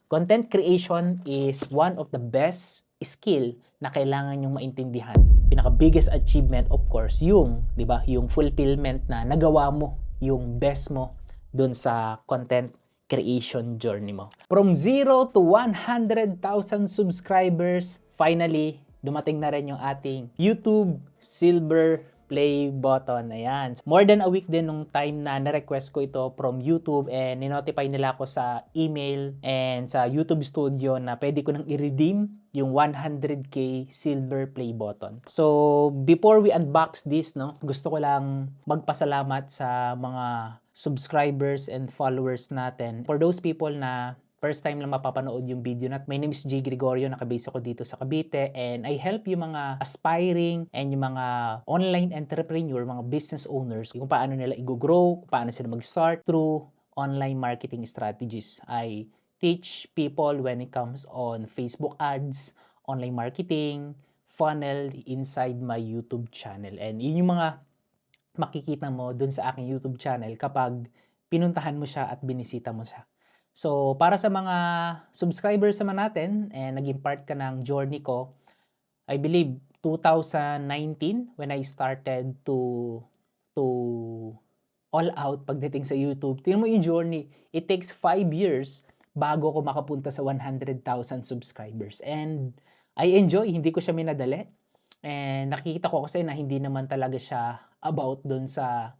Content creation is one of the best skill na kailangan yung maintindihan. Pinaka-biggest achievement, of course, yung, di ba, yung fulfillment na nagawa mo, yung best mo dun sa content creation journey mo. From 0 to 100,000 subscribers, finally, dumating na rin yung ating YouTube Silver Play button. Ayan. More than a week din nung time na na-request ko ito from YouTube and ninotify nila ako sa email and sa YouTube Studio na pwede ko nang i-redeem yung 100k Silver Play button. So, before we unbox this, no, gusto ko lang magpasalamat sa mga subscribers and followers natin. For those people na first time lang mapapanood yung video na. My name is Jay Gregorio, nakabase ako dito sa Cavite, and I help yung mga aspiring and yung mga online entrepreneur, mga business owners, kung paano nila i-grow, kung paano sila mag-start through online marketing strategies. I teach people when it comes on Facebook ads, online marketing, funnel inside my YouTube channel. And yun yung mga makikita mo dun sa aking YouTube channel kapag pinuntahan mo siya at binisita mo siya. So, para sa mga subscribers naman natin and naging part ka ng journey ko, I believe 2019 when I started to all out pagdating sa YouTube. Tingnan mo yung journey. It takes 5 years bago ko makapunta sa 100,000 subscribers. And I enjoy, hindi ko siya minadali. And nakikita ko kasi na hindi naman talaga siya about dun sa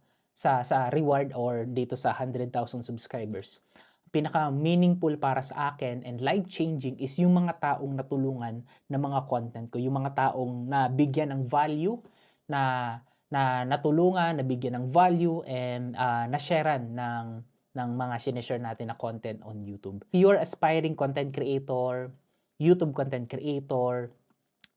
reward or dito sa 100,000 subscribers. Pinaka-meaningful para sa akin and life-changing is yung mga taong natulungan ng mga content ko. Yung mga taong nabigyan ng value, na natulungan, nabigyan ng value, and na-sharean ng mga sinishare natin na content on YouTube. If you're aspiring content creator, YouTube content creator,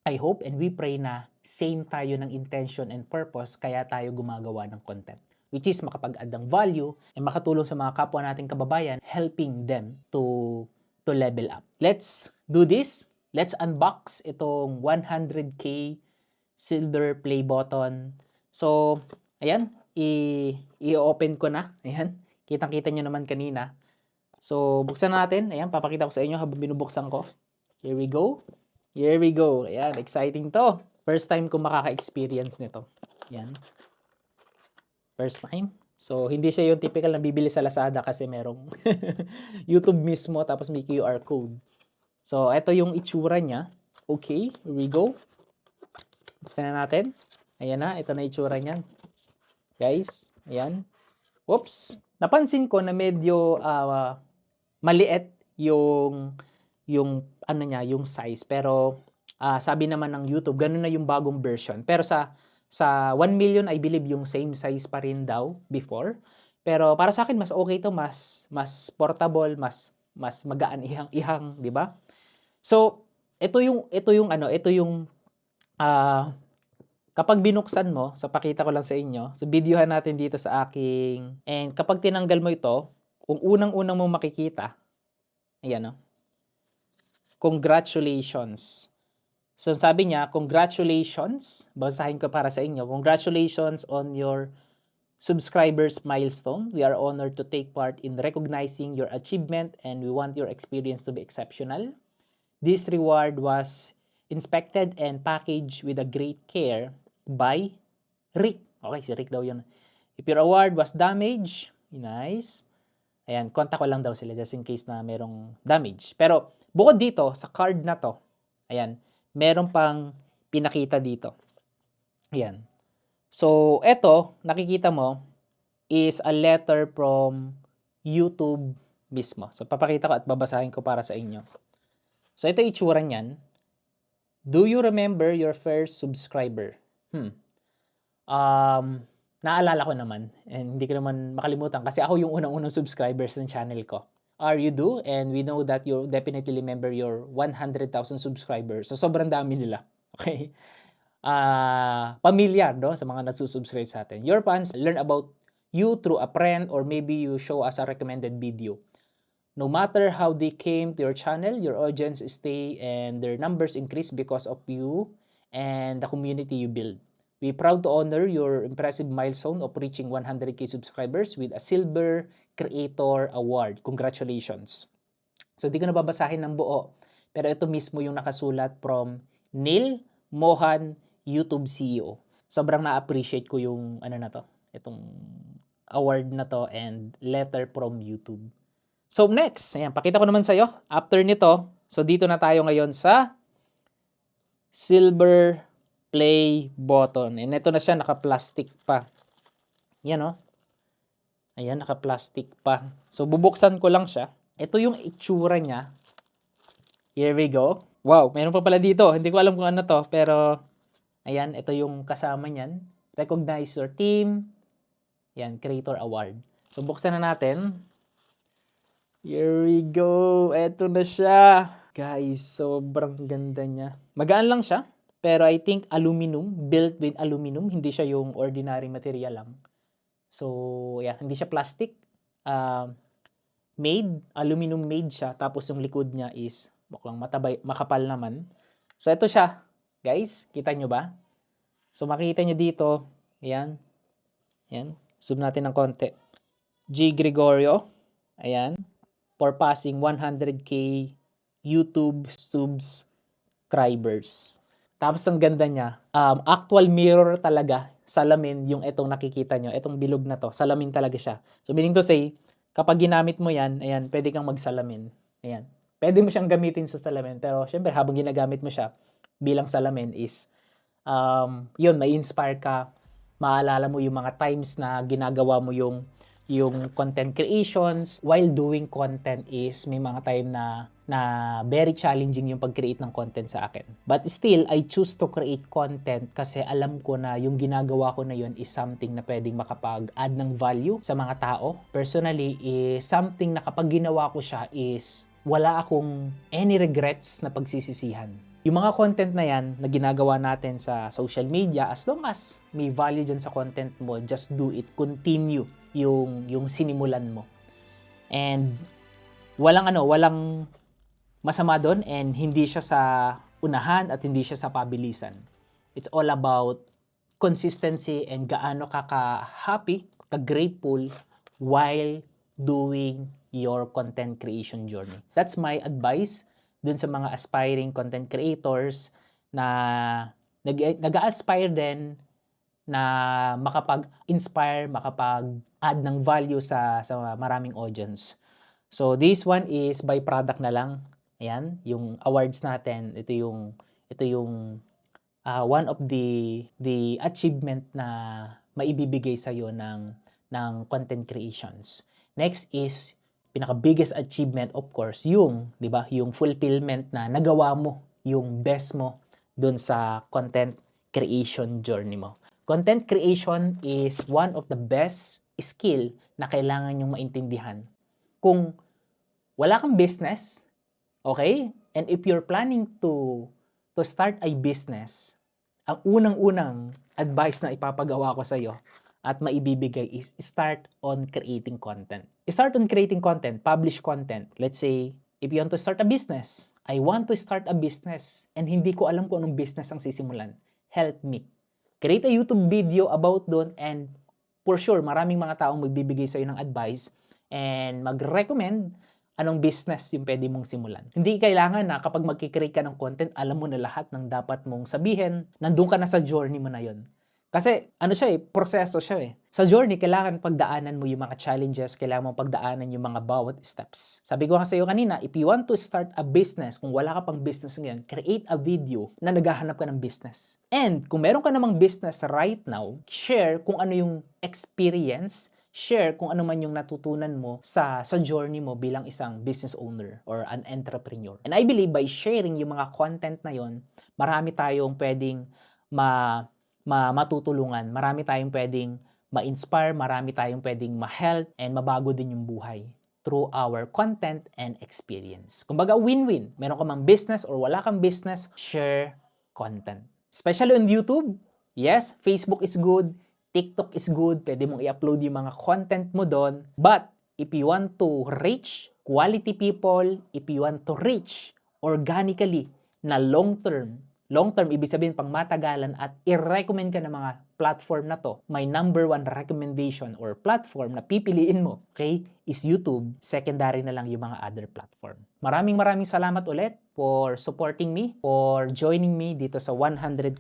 I hope and we pray na same tayo ng intention and purpose kaya tayo gumagawa ng content, which is makapag-add ng value and makatulong sa mga kapwa nating kababayan, helping them to level up. Let's do this. Let's unbox itong 100k Silver Play button. So, ayan, i-open ko na. Ayan, kitang-kita nyo naman kanina. So, buksan natin. Ayan, papakita ko sa inyo habang binubuksan ko. Here we go. Here we go. Ayan, exciting to. First time ko makaka-experience nito. Ayan. First time. So, hindi siya yung typical na bibili sa Lazada kasi merong YouTube mismo tapos may QR code. So, ito yung itsura niya. Okay, here we go. Buksan na natin. Ayan na, ito na itsura niya. Guys, ayan. Oops. Napansin ko na medyo maliit yung ano niya, yung size. Pero sabi naman ng YouTube, ganun na yung bagong version. Pero sa 1 million, I believe yung same size pa rin daw before. Pero para sa akin, mas okay to, mas portable, mas magaan ihang, di ba? So, ito yung kapag binuksan mo, so pakita ko lang sa inyo, so videohan natin dito sa aking, and kapag tinanggal mo ito, kung unang-unang mo makikita, ayan o, congratulations. So sabi niya, congratulations, basahin ko para sa inyo, congratulations on your subscribers milestone. We are honored to take part in recognizing your achievement and we want your experience to be exceptional. This reward was inspected and packaged with a great care by Rick. Okay, si Rick daw yun. If your award was damaged, nice. Ayan, kontak ko lang daw sila just in case na merong damage. Pero bukod dito, sa card na to, ayan, meron pang pinakita dito. Ayan. So, eto, nakikita mo, is a letter from YouTube mismo. So, papakita ko at babasahin ko para sa inyo. So, ito itsura niyan. Do you remember your first subscriber? Naalala ko naman. And hindi ko naman makalimutan kasi ako yung unang-unang subscribers ng channel ko. You do, and we know that you definitely remember your 100,000 subscribers. So, sobrang dami nila. Okay? Pamilyar, no? Sa mga nasusubscribe sa atin. Your fans learn about you through a friend or maybe you show us a recommended video. No matter how they came to your channel, your audience stay and their numbers increase because of you and the community you build. We're proud to honor your impressive milestone of reaching 100k subscribers with a Silver Creator Award. Congratulations. So, di ko na babasahin ng buo. Pero ito mismo yung nakasulat from Neil Mohan, YouTube CEO. Sobrang na-appreciate ko yung ano na to, itong award na to and letter from YouTube. So next, ayan, pakita ko naman sa'yo. After nito, so dito na tayo ngayon sa silver play button. And ito na siya, naka-plastic pa. Yan oh. Ayan, naka-plastic pa. So bubuksan ko lang siya. Ito yung itsura niya. Here we go. Wow, meron pa pala dito. Hindi ko alam kung ano to, pero ayan, ito yung kasama niyan. Recognize your team. Yan, Creator Award. So buksan na natin. Here we go. Ito na siya. Guys, sobrang ganda niya. Magaan lang siya, pero I think aluminum, built with aluminum. Hindi siya yung ordinary material lang. So, yeah, hindi siya plastic. Aluminum made siya. Tapos yung likod niya is mukhang makapal naman. So, ito siya. Guys, kita nyo ba? So, makita nyo dito. Ayan. Ayan. Zoom natin ng konti. G. Gregorio. Ayan. For passing 100k YouTube subscribers. Tapos ang ganda niya, actual mirror talaga, salamin yung itong nakikita nyo, itong bilog na to, salamin talaga siya. So meaning to say, kapag ginamit mo yan, ayan, pwede kang magsalamin. Ayan. Pwede mo siyang gamitin sa salamin, pero syempre habang ginagamit mo siya bilang salamin is, yun, may inspire ka, maalala mo yung mga times na ginagawa mo yung content creations. While doing content is may mga time na very challenging yung pag-create ng content sa akin. But still, I choose to create content kasi alam ko na yung ginagawa ko na yun is something na pwedeng makapag-add ng value sa mga tao. Personally, is something na kapag ginawa ko siya is wala akong any regrets na pagsisisihan. Yung mga content na yan na ginagawa natin sa social media, as long as may value dyan sa content mo, just do it. Continue yung sinimulan mo. And walang masama doon and hindi siya sa unahan at hindi siya sa pabilisan. It's all about consistency and gaano ka ka-happy, ka-grateful while doing your content creation journey. That's my advice dun sa mga aspiring content creators na nag-aspire din na makapag-inspire, makapag-add ng value sa maraming audience. So this one is byproduct na lang. Ayan, yung awards natin, ito yung one of the achievement na maibibigay sa iyo ng content creations. Next is pinaka-biggest achievement, of course, yung, 'di ba, yung fulfillment na nagawa mo yung best mo doon sa content creation journey mo. Content creation is one of the best skill na kailangan yung maintindihan. Kung wala kang business, okay? And if you're planning to start a business, ang unang-unang advice na ipapagawa ko sa iyo at maibibigay is start on creating content. Start on creating content, publish content. Let's say, if you want to start a business, I want to start a business and hindi ko alam kung anong business ang sisimulan. Help me. Create a YouTube video about doon and for sure, maraming mga taong magbibigay sa iyo ng advice and mag-recommend anong business yung pwede mong simulan. Hindi kailangan na kapag magkikreate ka ng content, alam mo na lahat ng dapat mong sabihin, nandun ka na sa journey mo na yon. Kasi ano siya proseso siya Sa journey, kailangan pagdaanan mo yung mga challenges, kailangan mo pagdaanan yung mga bawat steps. Sabi ko nga sa iyo kanina, if you want to start a business, kung wala ka pang business ngayon, create a video na naghahanap ka ng business. And kung meron ka namang business right now, share kung ano yung experience, share kung ano man yung natutunan mo sa journey mo bilang isang business owner or an entrepreneur. And I believe by sharing yung mga content na yon, marami tayong pwedeng matutulungan, marami tayong pwedeng ma-inspire, marami tayong pwedeng ma-help and mabago din yung buhay through our content and experience. Kumbaga win-win. Meron ka mang business or wala kang business, share content. Especially on YouTube, yes, Facebook is good, TikTok is good, pwede mong i-upload yung mga content mo doon. But if you want to reach quality people, if you want to reach organically na long-term, ibig sabihin pang matagalan at i-recommend ka ng mga platform na to, my number one recommendation or platform na pipiliin mo, okay, is YouTube. Secondary na lang yung mga other platform. Maraming salamat ulit for supporting me, for joining me dito sa 100,000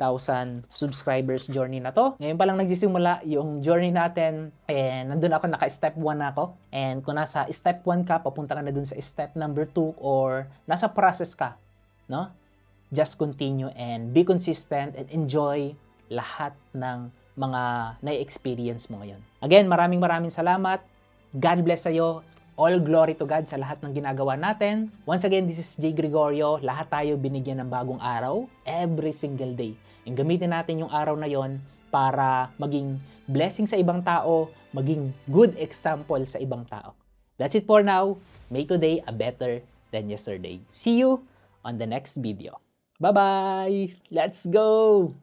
subscribers journey na to. Ngayon pa lang nagsisimula yung journey natin, and nandun ako, naka-step 1 na ako. And kung nasa step 1 ka, papunta ka na dun sa step number 2 or nasa process ka, no? Just continue and be consistent and enjoy lahat ng mga na-experience mo ngayon. Again, maraming salamat. God bless sa'yo. All glory to God sa lahat ng ginagawa natin. Once again, this is Jay Gregorio. Lahat tayo binigyan ng bagong araw every single day. And gamitin natin yung araw na yon para maging blessing sa ibang tao, maging good example sa ibang tao. That's it for now. Make today a better than yesterday. See you on the next video. Bye-bye! Let's go!